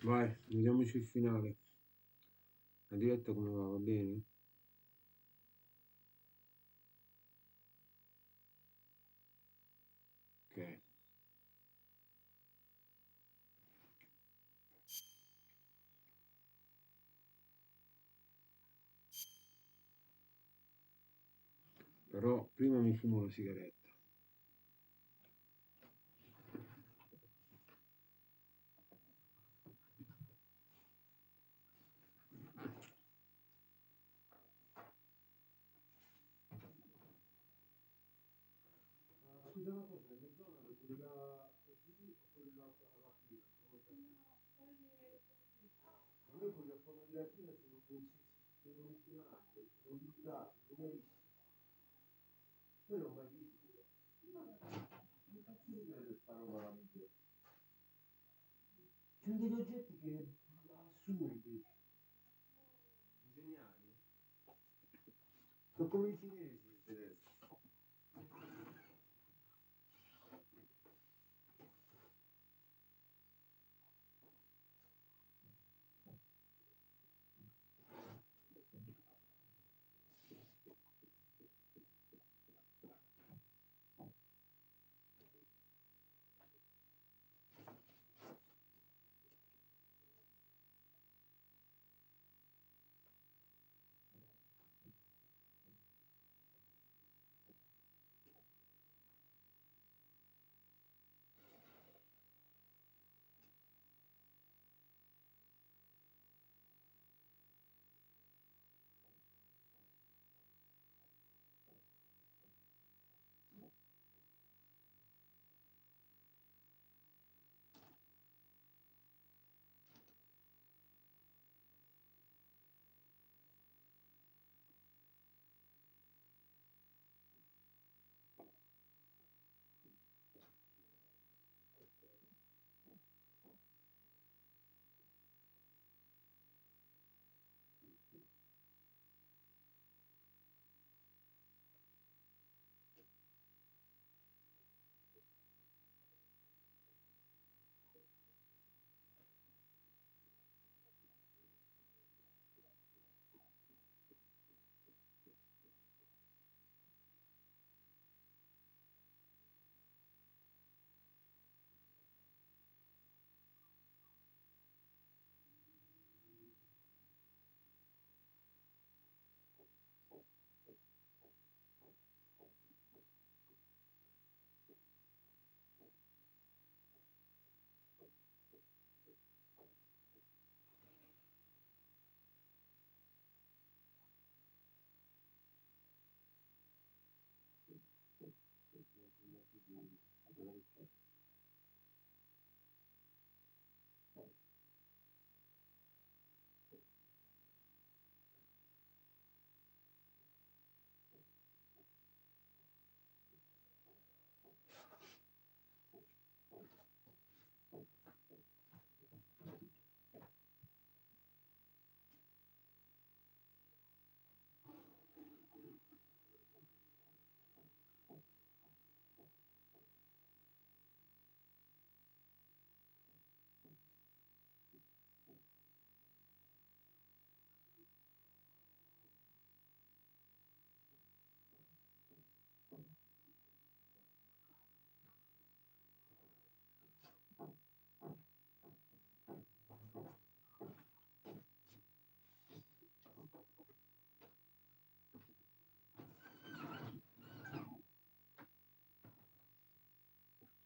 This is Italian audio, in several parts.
Vai, vediamoci il finale. La diretta come va? Va bene? Ok. Però prima mi fumo la sigaretta. Scusa una cosa, il McDonald's quella così o quella alla fila? A me quelle a forma di latina sono menzionate, sono buttati, non mai visto. Poi non ho mai visto. Che cazzo di vede sta roba là? Ci sono degli oggetti che assurdi, geniali. Sono come i cinesi tedeschi.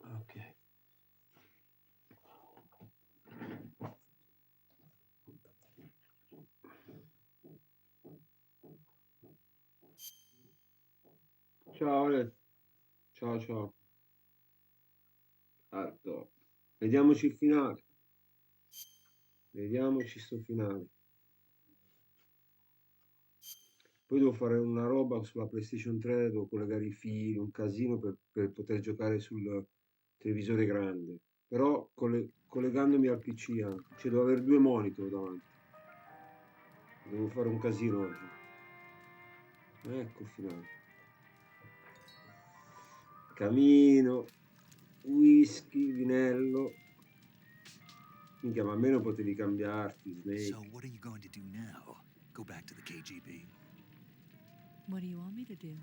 Ok. Ciao Ale. Ciao ciao. Ah, top. Vediamoci il finale. Vediamoci sto finale. Poi devo fare una roba sulla PlayStation 3, devo collegare i fili, un casino per poter giocare sul televisore grande. Però collegandomi al PC anche. Cioè devo avere due monitor davanti. Devo fare un casino oggi. Ecco il finale. Camino, whisky, vinello. Minchia, ma almeno potevi cambiarti, So Snake. what are you going to do now? Go back to the KGB? What do you want me to do?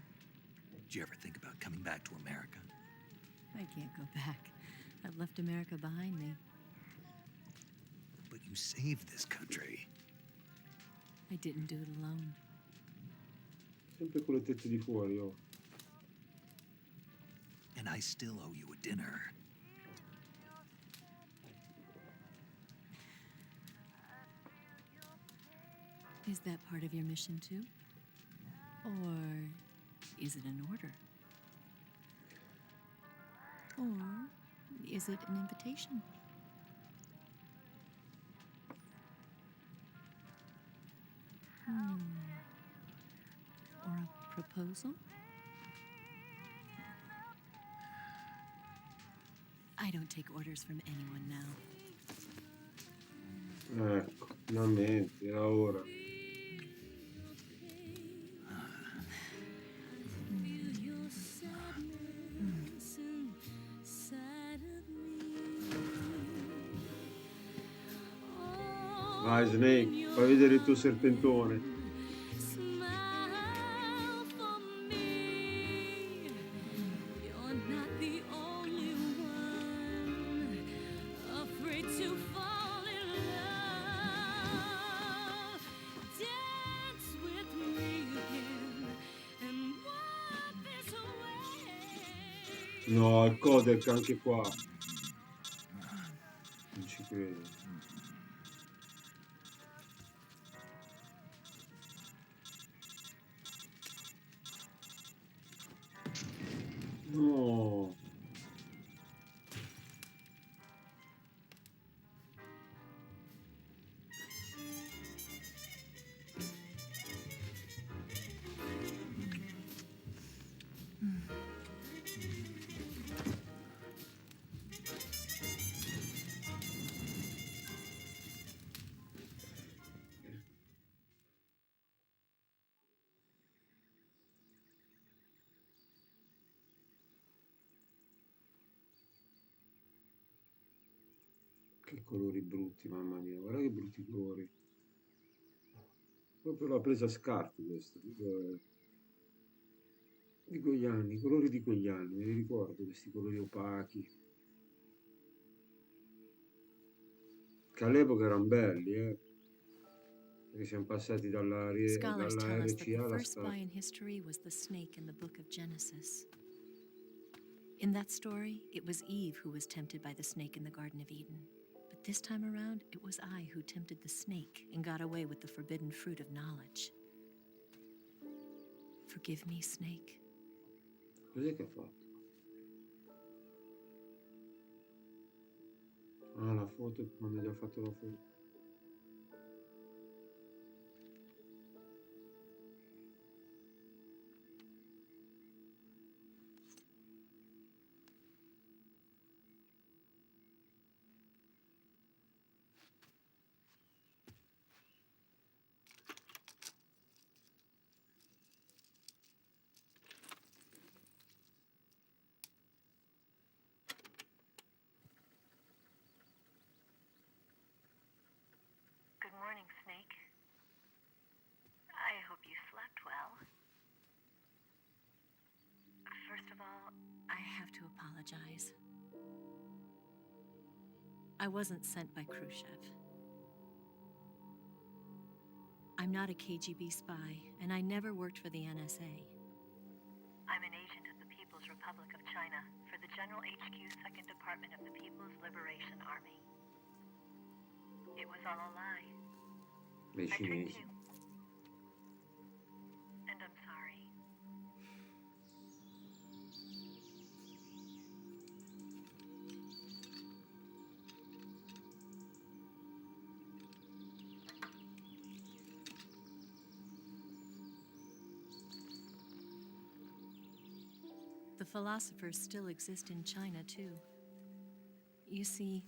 Did you ever think about coming back to America? I can't go back. I've left America behind me. But you saved this country. I didn't do it alone. Sempre con le tette di fuori, oh. And I still owe you a dinner. Is that part of your mission too? Or is it an order? Or is it an invitation? Or a proposal? I don't take orders from anyone now. Ecco, finalmente, era ora. Vai, Snake, fai vedere il tuo serpentone. Smile for me. You're not the only one afraid to fall in love. Dance with me again and wipe this away. No, il codec anche qua. Non ci credo. No. Che colori brutti, mamma mia, guarda che brutti colori. Proprio l'ha presa a scarto questo. Di quegli anni, i colori di quegli anni, me li ricordo, questi colori opachi. Che all'epoca erano belli, perché siamo passati Scholars dalla tell us that the RCA alla first spy Stasi. in history was the snake in the book of Genesis. In that story, it was Eve who was tempted by the snake in the Garden of Eden. But this time around, it was I who tempted the snake and got away with the forbidden fruit of knowledge. Forgive me, snake. Cos'è che ha fatto? Ah, la foto, quando gli ha fatto la foto. Good morning, Snake. I hope you slept well. First of all, I have to apologize. I wasn't sent by Khrushchev. I'm not a KGB spy, and I never worked for the NSA. I'm an agent of the People's Republic of China for the General HQ 2nd Department of the People's Liberation Army. It was all a lie. Dei I tricked cinesi. you. And I'm sorry. The philosophers still exist in China, too. You see,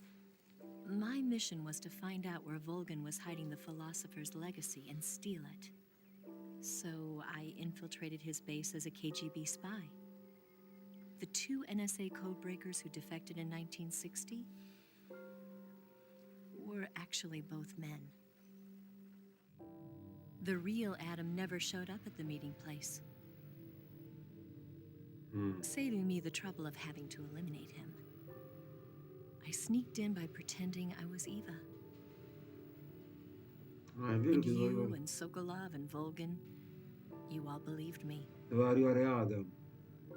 my mission was to find out where Volgan was hiding the philosopher's legacy and steal it. So I infiltrated his base as a KGB spy. The two NSA codebreakers who defected in 1960 were were actually both men. The real Adam never showed up at the meeting place, saving me the trouble of having to eliminate him. I sneaked in by pretending I was Eva. Ah, è vero And che doveva you arrivare, and Sokolov and Volgan, you all believed me. doveva arrivare Adam.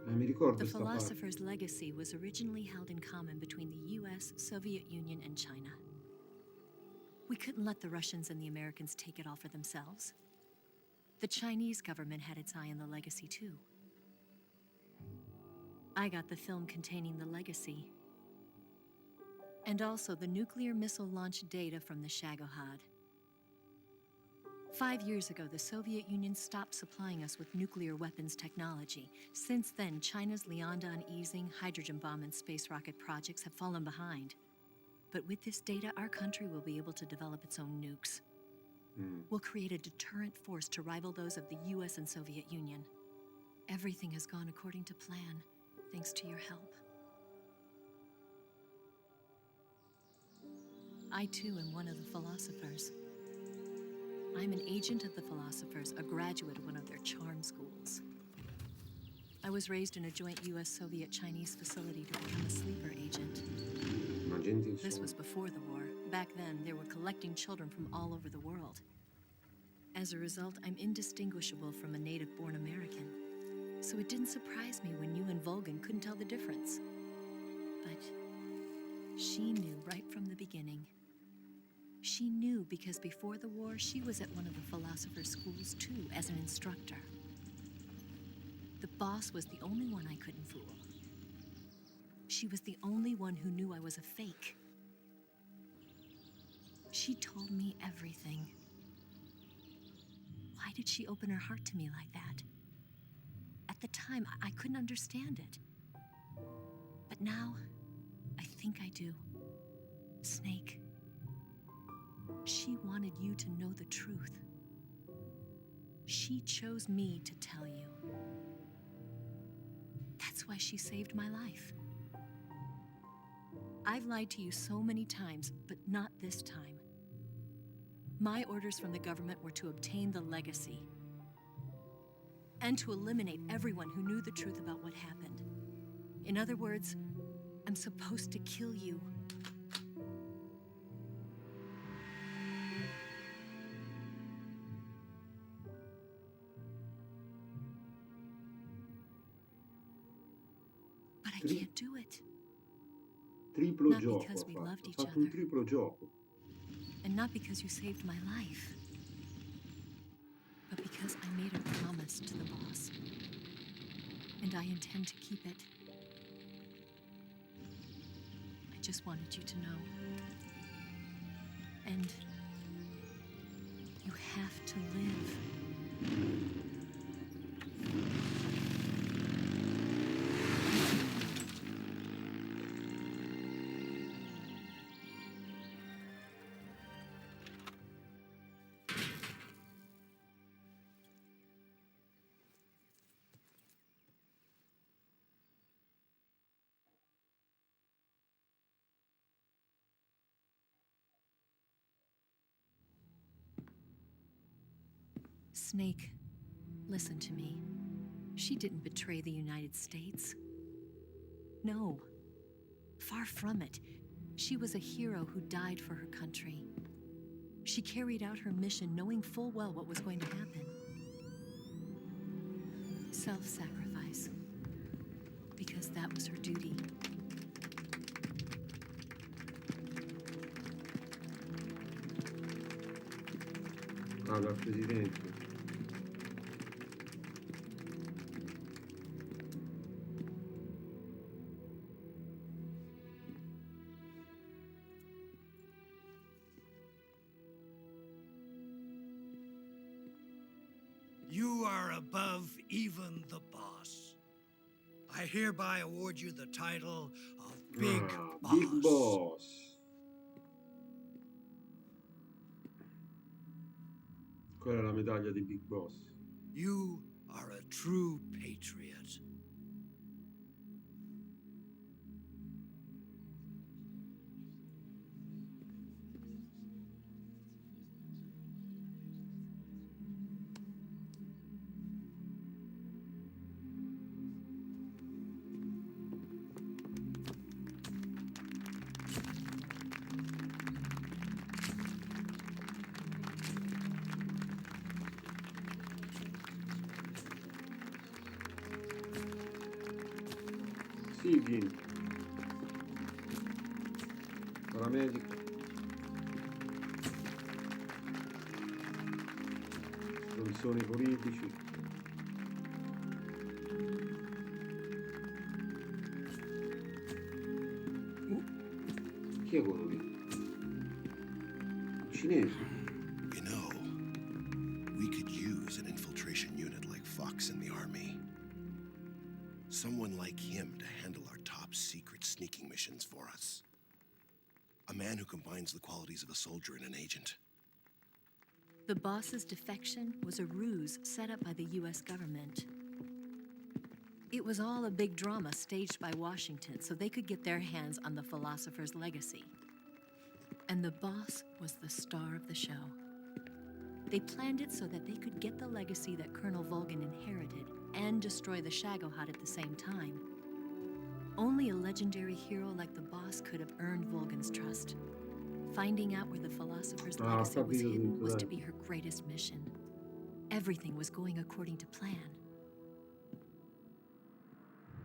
Mi ricordo The sta parte. philosopher's legacy was originally held in common between the US, Soviet Union, and China. We couldn't let the Russians and the Americans take it all for themselves. The Chinese government had its eye on the legacy too. I got the film containing the legacy, and also the nuclear missile launch data from the Shagohod. 5 years ago, the Soviet Union stopped supplying us with nuclear weapons technology. Since then, China's Liandon easing, hydrogen bomb, and space rocket projects have fallen behind. But with this data, our country will be able to develop its own nukes. We'll create a deterrent force to rival those of the US and Soviet Union. Everything has gone according to plan, thanks to your help. I too am one of the philosophers. I'm an agent of the philosophers, a graduate of one of their charm schools. I was raised in a joint US-Soviet-Chinese facility to become a sleeper agent. Un agente in This sonno. was before the war. Back then, they were collecting children from all over the world. As a result, I'm indistinguishable from a native-born American. So it didn't surprise me when you and Volgan couldn't tell the difference. But she knew right from the beginning. She knew because before the war, she was at one of the philosopher's schools too, as an instructor. The boss was the only one I couldn't fool. She was the only one who knew I was a fake. She told me everything. Why did she open her heart to me like that? At the time, I couldn't understand it. But now, I think I do. Snake. She wanted you to know the truth. She chose me to tell you. That's why she saved my life. I've lied to you so many times, but not this time. My orders from the government were to obtain the legacy and to eliminate everyone who knew the truth about what happened. In other words, I'm supposed to kill you. But I Tri- can't do it. Triplo Not gioco because ha we fatto. loved Ha each fatto un other. triplo gioco. And not because you saved my life, but because I made a promise to the boss. And I intend to keep it. I just wanted you to know. And you have to live. Snake, listen to me. She didn't betray the United States. No, far from it. She was a hero who died for her country. She carried out her mission knowing full well what was going to happen. Self-sacrifice. Because that was her duty. Parla al presidente. You are above even the boss. I hereby award you the title of Big Boss. Big Boss. Quella è la medaglia di Big Boss. You are a true patriot. Sì, vieni. Paramedico. Canzoni politici. Chi è quello lì? Cinesi. You know, we could use an infiltration unit like Fox in the army. Someone like him to handle our top secret sneaking missions for us. A man who combines the qualities of a soldier and an agent. The boss's defection was a ruse set up by the US government. It was all a big drama staged by Washington so they could get their hands on the philosopher's legacy. And the boss was the star of the show. They planned it so that they could get the legacy that Colonel Volgan inherited and destroy the Shagohod at the same time. Only a legendary hero like the boss could have earned Volgan's trust. Finding out where the philosopher's Ah, ho legacy was capito hidden tutto, was dai. to be her greatest mission. Everything was going according to plan.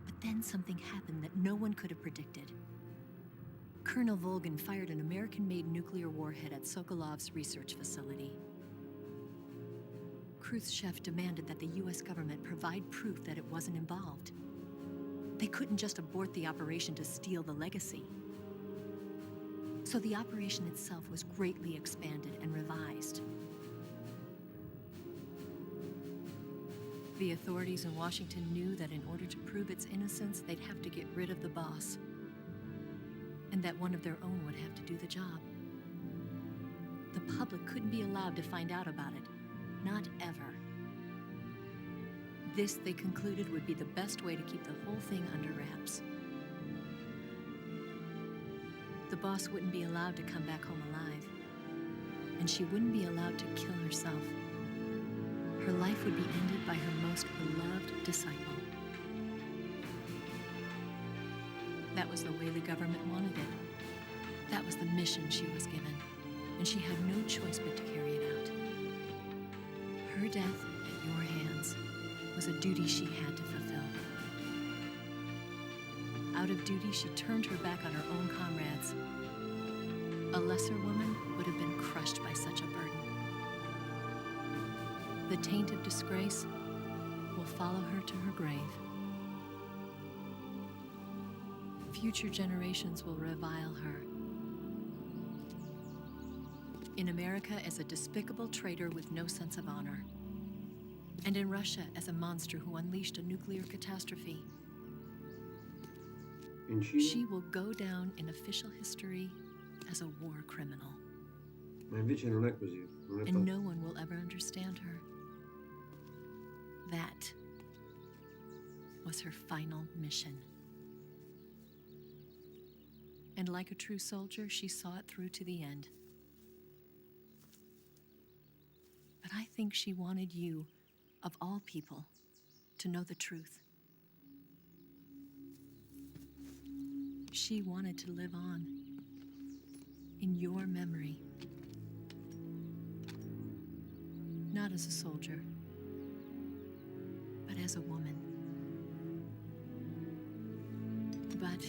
But then something happened that no one could have predicted. Colonel Volgan fired an American-made nuclear warhead at Sokolov's research facility. Khrushchev demanded that the US government provide proof that it wasn't involved. They couldn't just abort the operation to steal the legacy. So the operation itself was greatly expanded and revised. The authorities in Washington knew that in order to prove its innocence, they'd have to get rid of the boss, and that one of their own would have to do the job. The public couldn't be allowed to find out about it, not ever. This, they concluded, would be the best way to keep the whole thing under wraps. The boss wouldn't be allowed to come back home alive, and she wouldn't be allowed to kill herself. Her life would be ended by her most beloved disciple. That was the way the government wanted it. That was the mission she was given, and she had no choice but to carry it out. Her death at your hands was a duty she had to fulfill. Out of duty, she turned her back on her own comrades. A lesser woman would have been crushed by such a burden. The taint of disgrace will follow her to her grave. Future generations will revile her. In America as a despicable traitor with no sense of honor. And in Russia as a monster who unleashed a nuclear catastrophe. In Cina? She will go down in official history as a war criminal. Ma invece non è così. Non è And no one will ever understand her. That was her final mission. And like a true soldier, she saw it through to the end. But I think she wanted you, of all people, to know the truth. She wanted to live on in your memory. Not as a soldier, but as a woman. But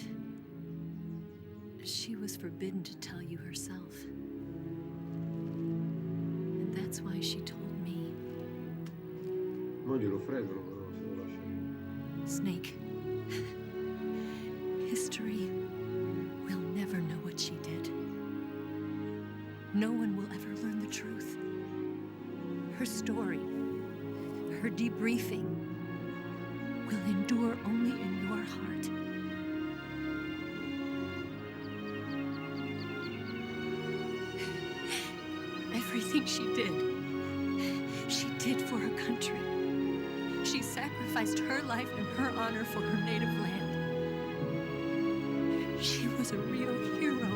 she was forbidden to tell you herself. And that's why she told me. Mo glielo fregano, però, se lo lascia. Snake, history will never know what she did. No one will ever learn the truth. Her story, her debriefing, will endure only in your heart. Everything she did for her country. She sacrificed her life and her honor for her native land. She was a real hero.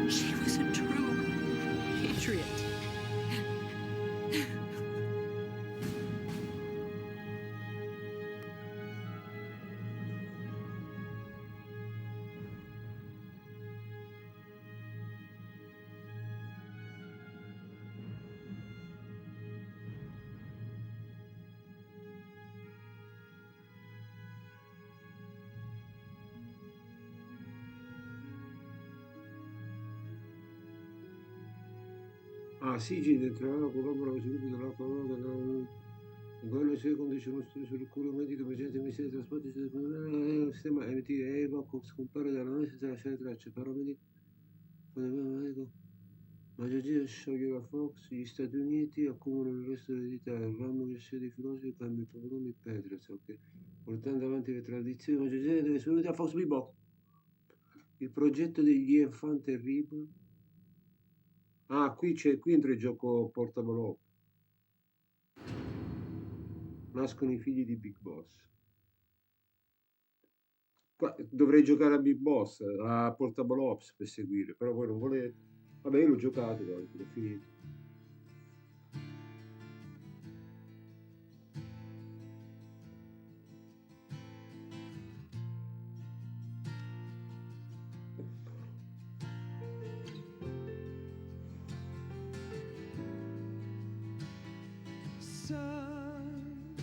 She was a true patriot. Ah, Sigi dentro la collabora con lo sviluppo della parola in quelle sue condizioni sul cura medico emergenza ministero dei trasporti il sistema emetire evoco scompare dalla noce senza lasciare tracce paramedico medico Maggiormente scioglie la Fox, gli Stati Uniti accumulano il resto dell'Italia, il ramo universitario dei filosofi cambia i problemi Peterson, che portando avanti le tradizioni maggiormente delle sue unità Fox Bebop. Il progetto degli Enfant Terrible. Ah, qui entra il gioco Portable Up. Nascono i figli di Big Boss. Qua, dovrei giocare a Big Boss, a Portable Ops per seguire, però voi non volete. Vabbè, io l'ho giocato, guarda, l'ho finito. Son,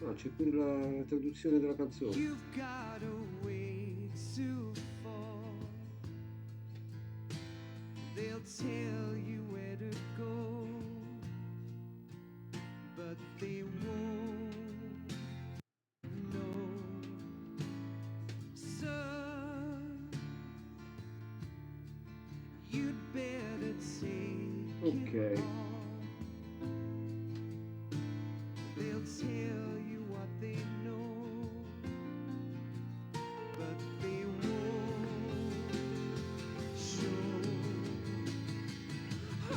Ah, c'è pure la traduzione della canzone. you've got a ways to fall. They'll tell you where to go, but they won't know. Son, you'd better take Ok. it all. They'll tell you what they know, but they won't show. Oh,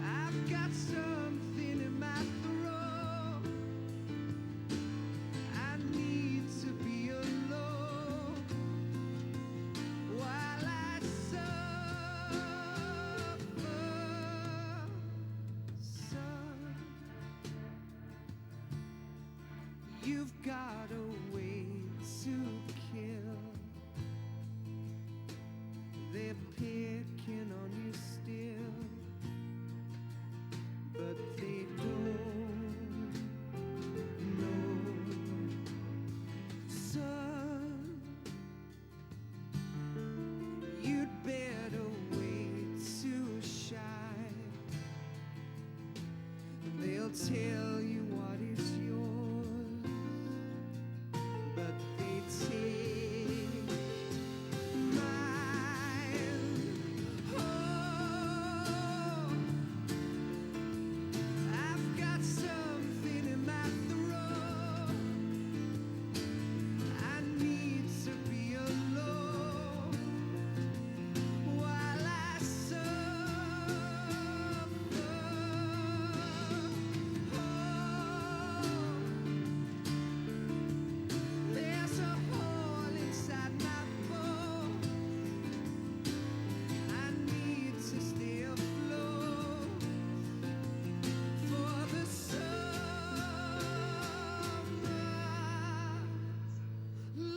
I've got something in my throat. I need to be alone while I suffer. Son, you've got a way to kill. They're picking on you still, but they don't know. Son, you'd better wait to shine. They'll tell you what is yours, but they take mine. Oh, I've got something in my throat. I need to be alone while I suffer. There's a hole inside my bone. I need to stay afloat for the summer, Lord.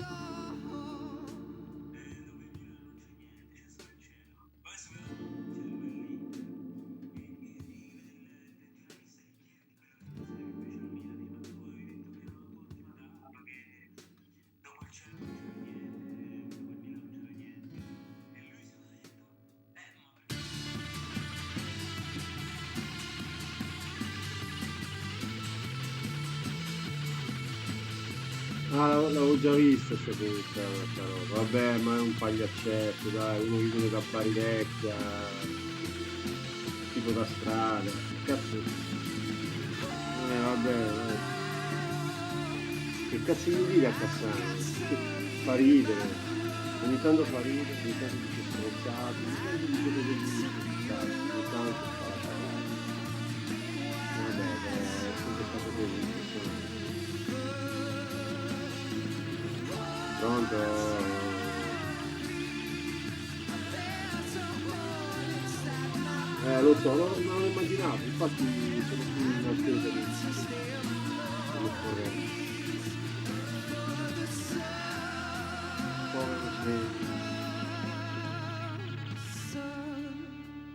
Ah, l'avevo già vista sta roba. Vabbè, ma è un pagliaccetto, dai, uno vive da Barilecchia, tipo da strada. Cazzo. Vabbè, dai. Che cazzo gli dire a Cassano? Fa ridere. Ogni tanto fa ridere, ogni tanto dice stronzate, ogni tanto dice cose di cazzo, ogni tanto fa la cagata. Vabbè, è sempre stato così, insomma. Pronto? Lo so, non lo immaginavo, infatti sono qui in attesa di correre. Povero te.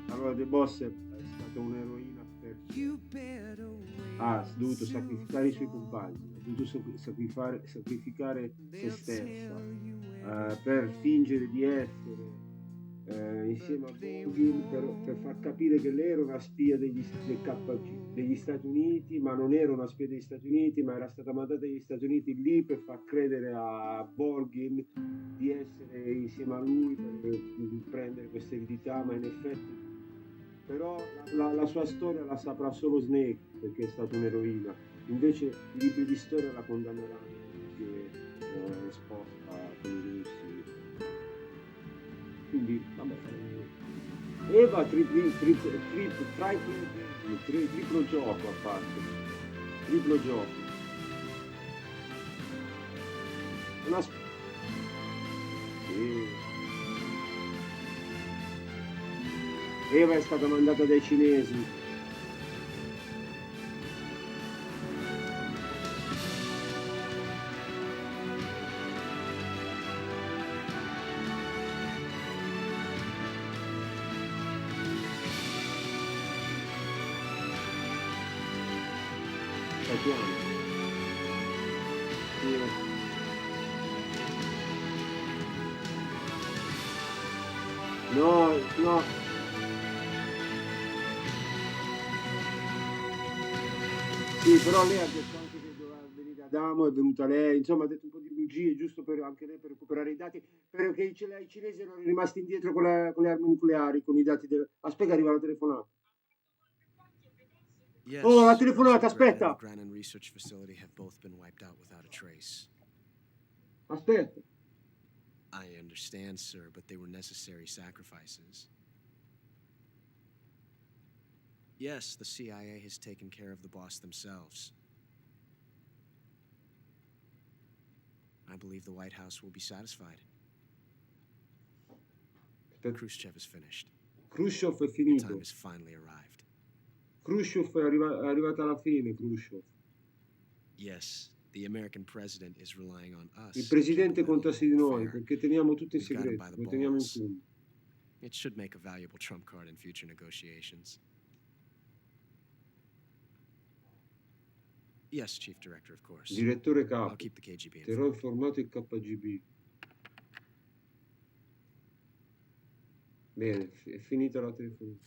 Allora, The Boss è stata un'eroina per... You better wait. Ha dovuto sacrificare i suoi compagni, ha dovuto sacrificare se They'll stessa tell you where per fingere di essere insieme a Bogin per far capire che lei era una spia del KG, degli Stati Uniti, ma non era una spia degli Stati Uniti, ma era stata mandata dagli Stati Uniti lì per far credere a Borgin di essere insieme a lui per prendere questa eredità, ma in effetti però la sua storia la saprà solo Snake perché è stata un'eroina. Invece i libri di storia la condanneranno perché è esposta con i russi. Quindi, vabbè. Eva triplo gioco a parte. Triplo gioco. Una sì. Eva è stata mandata dai cinesi. Sappiamo. Sì. No, no. Sì, però lei ha detto anche che doveva venire Adamo, è venuta lei, insomma ha detto un po' di bugie, giusto per, anche lei per recuperare i dati, perché i cinesi erano rimasti indietro con le armi nucleari, con i dati del... Aspetta, arriva la telefonata. Oh, la Yes, telefonata, President Gran and the aspetta! Granin Research Facility have both been wiped out without a trace. Aspetta. I understand, sir, but they were necessary sacrifices. Yes, the CIA has taken care of the boss themselves. I believe the White House will be satisfied. Khrushchev is finished. Khrushchev è The time finito. has finally arrived. Khrushchev è arrivata alla fine, Khrushchev. Yes, the American president is relying on us Il to keep presidente him out of conta the su di whole noi, affair. perché teniamo tutto in We've got him segreto, by the lo teniamo in balls. fondo. It should make a valuable trump card in future negotiations. Yes, Chief Director, of course. Direttore I'll capo, keep the KGB terrò informed. informato il KGB. Bene, è finita la telefonata.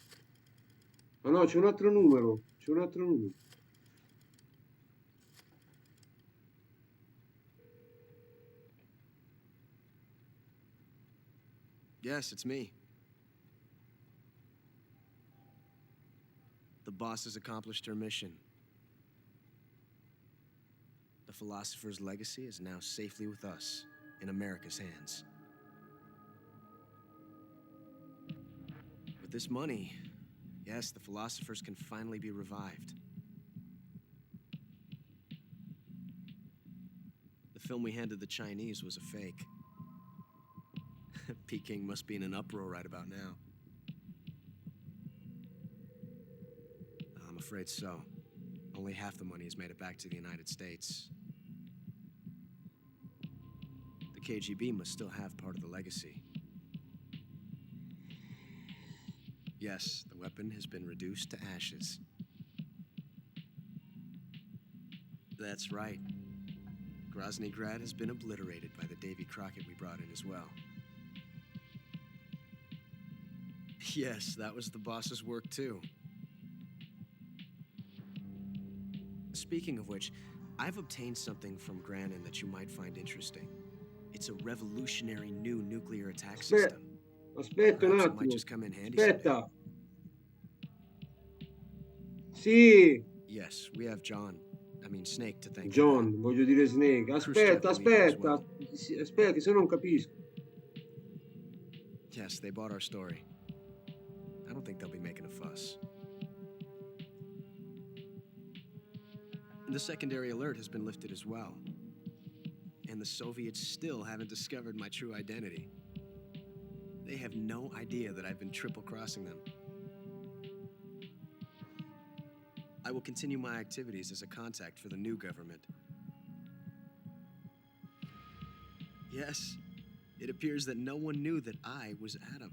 Ah no, c'è un altro numero, c'è un altro numero. Yes, it's me. The boss has accomplished her mission. The philosopher's legacy is now safely with us, in America's hands. With this money, yes, the philosophers can finally be revived. The film we handed the Chinese was a fake. Peking must be in an uproar right about now. I'm afraid so. Only half the money has made it back to the United States. The KGB must still have part of the legacy. Yes, the weapon has been reduced to ashes. That's right. Grozny Grad has been obliterated by the Davy Crockett we brought in as well. Yes, that was the boss's work too. Speaking of which, I've obtained something from Granin that you might find interesting. It's a revolutionary new nuclear attack system. Aspetta un Perhaps it might attimo, just come in handy someday. aspetta. Sì, Yes, we have Snake to thank for John, voglio dire Snake. Khrushchev Aspetta, believed it as aspetta, well. sì, aspetta, se no non capisco. that. Yes, they bought our story. I don't think they'll be making a fuss. The secondary alert has been lifted as well. And the Soviets still haven't discovered my true identity. They have no idea that I've been triple-crossing them. I will continue my activities as a contact for the new government. Yes, it appears that no one knew that I was Adam.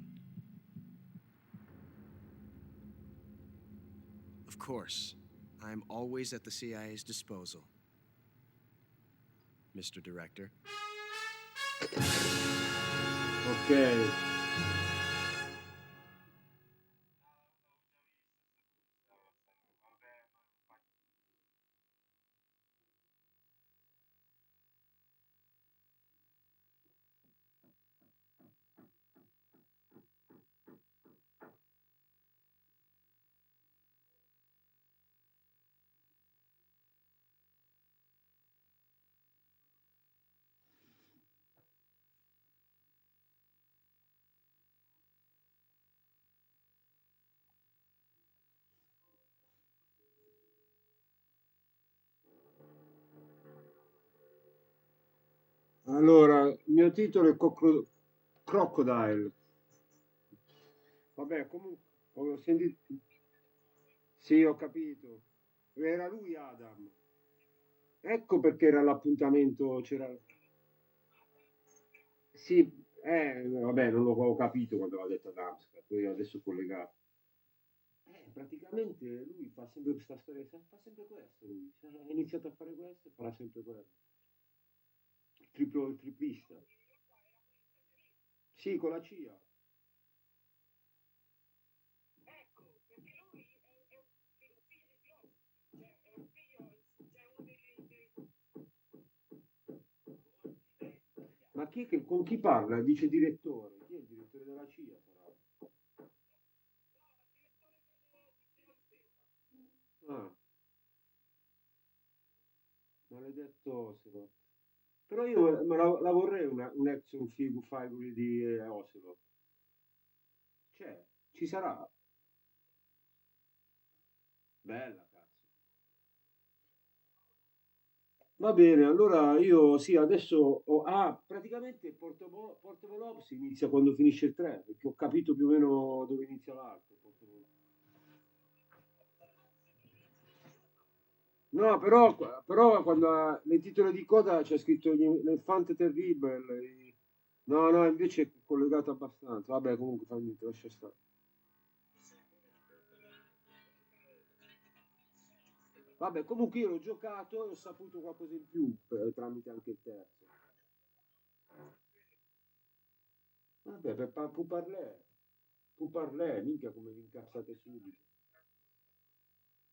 Of course, I'm always at the CIA's disposal, Mr. Director. Ok. Allora, il mio titolo è Crocodile. Vabbè, comunque, ho sentito... Sì, ho capito. Era lui Adam. Ecco perché era l'appuntamento, c'era... Sì, vabbè, non lo avevo capito quando l'ha detto ad Amsterdam, poi adesso ho collegato. Praticamente lui fa sempre questa storia, fa sempre questo lui. Ha iniziato a fare questo e farà sempre quello. Il triplista. Sì, con la CIA. Ma con chi parla? Il vice direttore. Chi è il direttore della CIA? Sarà? Ah, maledetto Ocelot. Però io la vorrei un action figure di Ocelot. C'è, ci sarà. Bella, cazzo. Va bene, allora io sì, adesso praticamente Portobello Ops inizia quando finisce il 3, perché ho capito più o meno dove inizia l'altro. No, però quando nei titoli di coda c'è scritto l'Infante Terrible. No, no, invece è collegato abbastanza. Vabbè, comunque fa niente, lascia stare. Vabbè, comunque io l'ho giocato e ho saputo qualcosa in più tramite anche il terzo. Vabbè, può parlare, minchia come vi incazzate subito.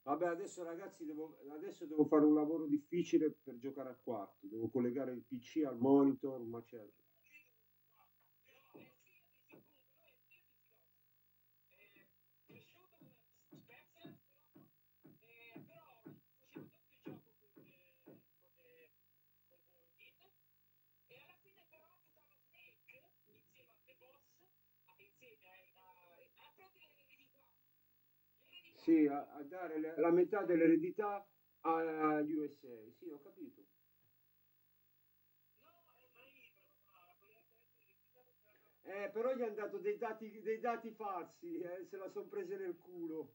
Vabbè, adesso ragazzi, adesso devo fare un lavoro difficile per giocare a quarto. Devo collegare il PC al monitor, un macello. Sì, a dare la metà dell'eredità agli USA. Sì, ho capito. Però gli hanno dato dei dati falsi, se la sono presa nel culo.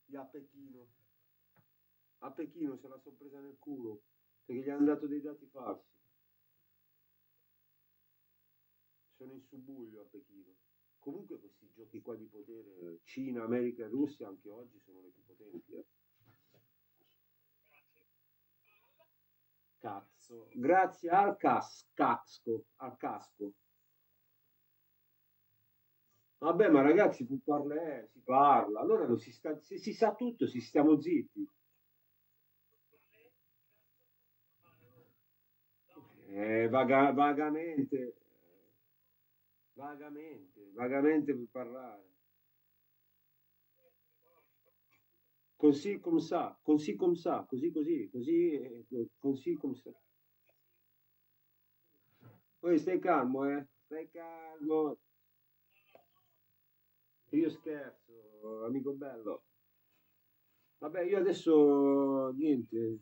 Gli a Pechino. A Pechino se la sono presa nel culo. Perché gli hanno dato dei dati falsi. Sono in subbuglio a Pechino. Comunque questi giochi qua di potere, Cina, America e Russia, anche oggi sono le più potenti. Cazzo. Grazie al casco. Vabbè, ma ragazzi, si parla. Allora non si sta, se si sa tutto, si stiamo zitti. Vagamente per parlare. Così come sa, così come sa. Poi stai calmo, stai calmo. Io scherzo, amico bello. Vabbè, io adesso niente.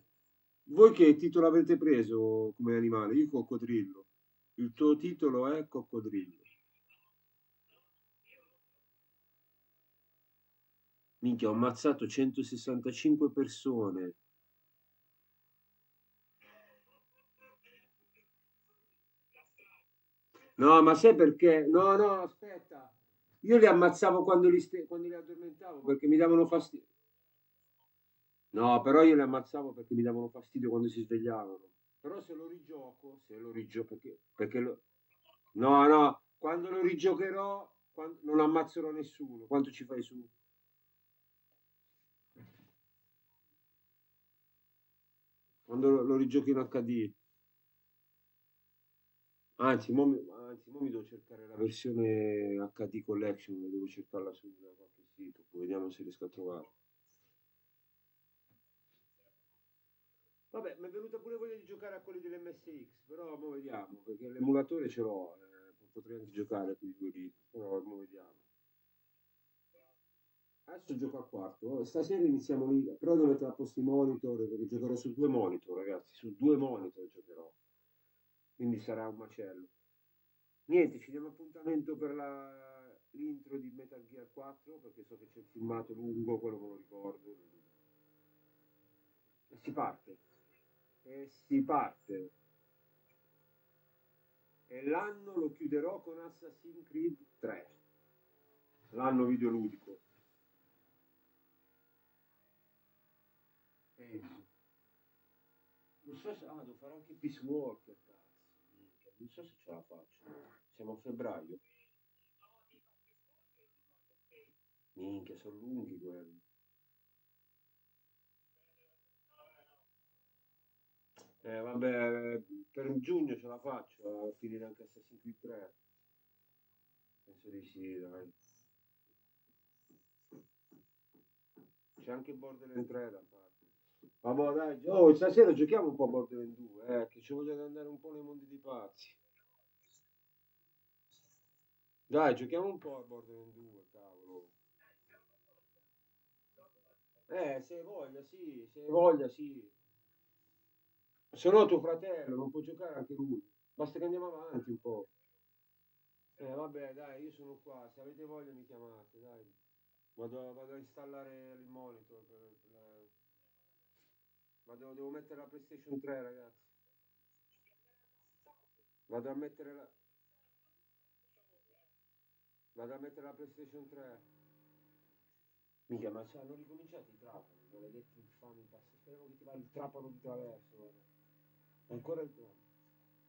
Voi che titolo avete preso come animale? Io coccodrillo. Il tuo titolo è coccodrillo. Minchia, ho ammazzato 165 persone. No, ma sai perché? No, no, aspetta. Io li ammazzavo quando li addormentavo perché mi davano fastidio. No, però io li ammazzavo perché mi davano fastidio quando si svegliavano. Però se lo rigioco, no, no, quando lo rigiocherò, non ammazzerò nessuno. Quanto ci fai su? Quando lo rigiochi in HD. Anzi, mo mi devo cercare la versione HD Collection, devo cercarla su da qualche sito, poi vediamo se riesco a trovare. Vabbè, mi è venuta pure voglia di giocare a quelli dell'MSX, però mo vediamo, perché l'emulatore ce l'ho, potrei anche giocare a quei due lì, però mo vediamo. Adesso gioco a quarto, stasera iniziamo lì, però dovete mettere a posto i monitor, perché giocherò su due monitor, ragazzi, su due monitor giocherò. quindi sarà un macello. Niente, ci diamo appuntamento per l'intro di Metal Gear 4, perché so che c'è il filmato lungo, quello me lo ricordo. E si parte. E si parte. E l'anno lo chiuderò con Assassin's Creed 3, l'anno videoludico. Penso. Non so se... Ah, devo fare anche Peace Walker, cazzo. Minchia, non so se ce la faccio. Siamo a febbraio. Minchia, sono lunghi quelli. Vabbè, per giugno ce la faccio a finire anche Assassin's Creed 3. Penso di sì, dai. C'è anche Borderlands 3 da fare. Vabbè, dai, oh, stasera giochiamo un po' a Borderlands 2, che ci voglio andare un po' nei mondi di pazzi. Dai, giochiamo un po' a Borderlands 2, cavolo. Se hai voglia, sì, se hai voglia, sì. Se no tuo fratello non può giocare anche lui. Basta che andiamo avanti un po'. Vabbè, dai, io sono qua. Se avete voglia mi chiamate, dai. Vado a installare il monitor. Devo mettere la PlayStation 3, ragazzi. Vado a mettere la, vado a mettere la PlayStation 3. Minchia, ma hanno ricominciato i trapani, maledetti infami. Speriamo che ti va il trapano di traverso. Guarda. Ancora il trapano.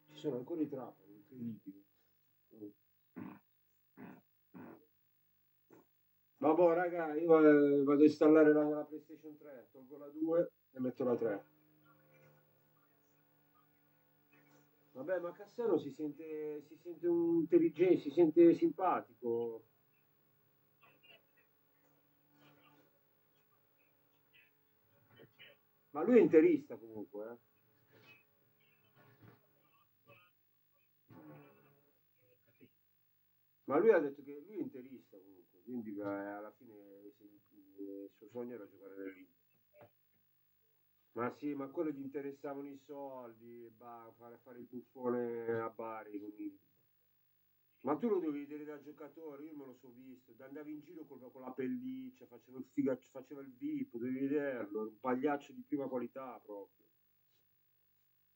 Ci sono ancora i trapani, incredibili. Mm. Vabbè, raga, io vado a installare la PlayStation 3, tolgo la 2 e metto la 3. Vabbè, ma Cassano si sente un intelligente, si sente simpatico. Ma lui è interista comunque, eh. Ma lui ha detto che lui è interista comunque, quindi alla fine il suo sogno era giocare nell'Inter. Ma sì, ma quello gli interessavano i soldi, fare il buffone a Bari. Ma tu lo devi vedere da giocatore, io me lo so visto, andavi in giro con la pelliccia, faceva il VIP, devi vederlo, era un pagliaccio di prima qualità proprio,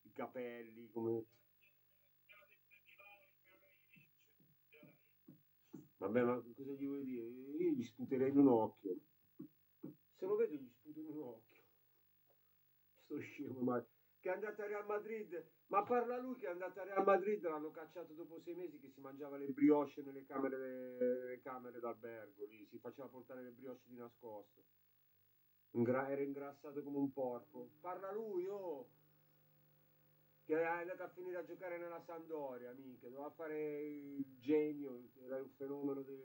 i capelli, come... Vabbè, ma cosa gli vuoi dire? Io gli sputerei in un occhio. Se lo vedo gli sputo in un occhio. Sto scemo, ma... Che è andato a Real Madrid, ma parla lui che è andato a Real Madrid, l'hanno cacciato dopo 6 mesi che si mangiava le brioche nelle camere d'albergo, lì si faceva portare le brioche di nascosto. Era ingrassato come un porco. Parla lui, oh, che è andato a finire a giocare nella Sampdoria, mica, doveva fare il genio, era un fenomeno di...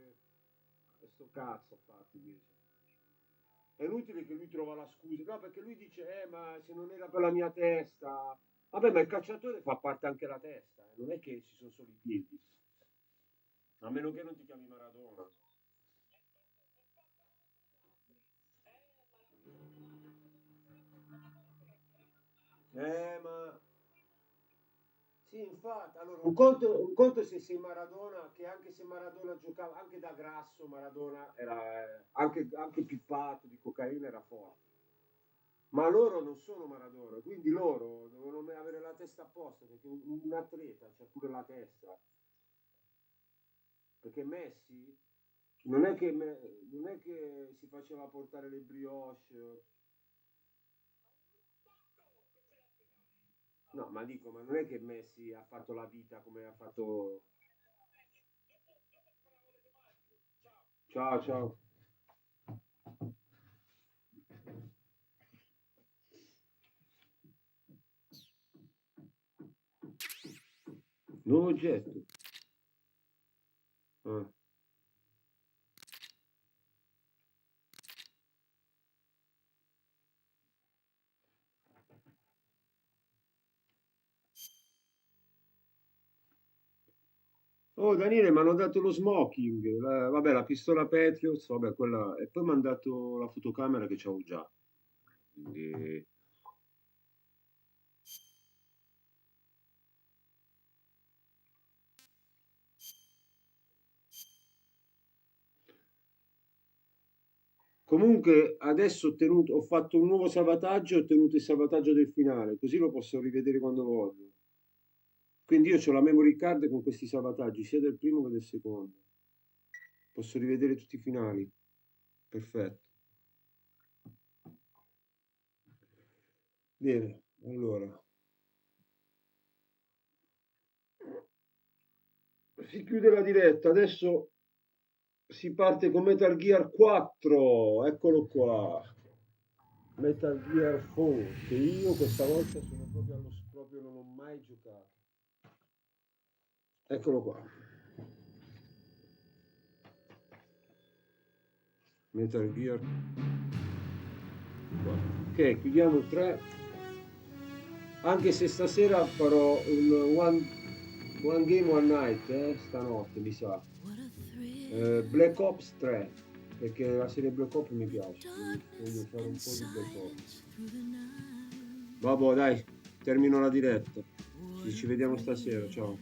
Sto cazzo ha fatto invece. È inutile che lui trova la scusa, no, perché lui dice, ma se non era per la mia testa... Vabbè, ma il calciatore fa parte anche la testa, non è che ci sono solo i piedi. A meno che non ti chiami Maradona. Ma sì, infatti, allora un conto se sei Maradona, che anche se Maradona giocava, anche da grasso Maradona era anche pippato di cocaina era forte. Ma loro non sono Maradona, quindi loro devono avere la testa a posto, perché un atleta c'ha pure la testa. Perché Messi non è che si faceva portare le brioche. No, ma dico, ma non è che Messi ha fatto la vita come ha fatto... Ciao, ciao. Nuovo oggetto. Ah. Oh Daniele, mi hanno dato lo smoking, vabbè, la pistola Patriot, vabbè, quella, e poi mi hanno dato la fotocamera che c'avevo già. Quindi, Comunque adesso ho fatto un nuovo salvataggio, ho ottenuto il salvataggio del finale, così lo posso rivedere quando voglio. Quindi io ho la memory card con questi salvataggi, sia del primo che del secondo. Posso rivedere tutti i finali. Perfetto. Bene, allora. Si chiude la diretta, adesso si parte con Metal Gear 4, eccolo qua. Metal Gear 4, che io questa volta sono proprio allo sproprio, non ho mai giocato. Eccolo qua. Metal Gear 4. Ok, chiudiamo il 3. Anche se stasera farò un one game one night, stanotte mi sa. Black Ops 3, perché la serie Black Ops mi piace, quindi voglio fare un po' di Black Ops. Vabbè, dai, termino la diretta. Ci vediamo stasera, ciao.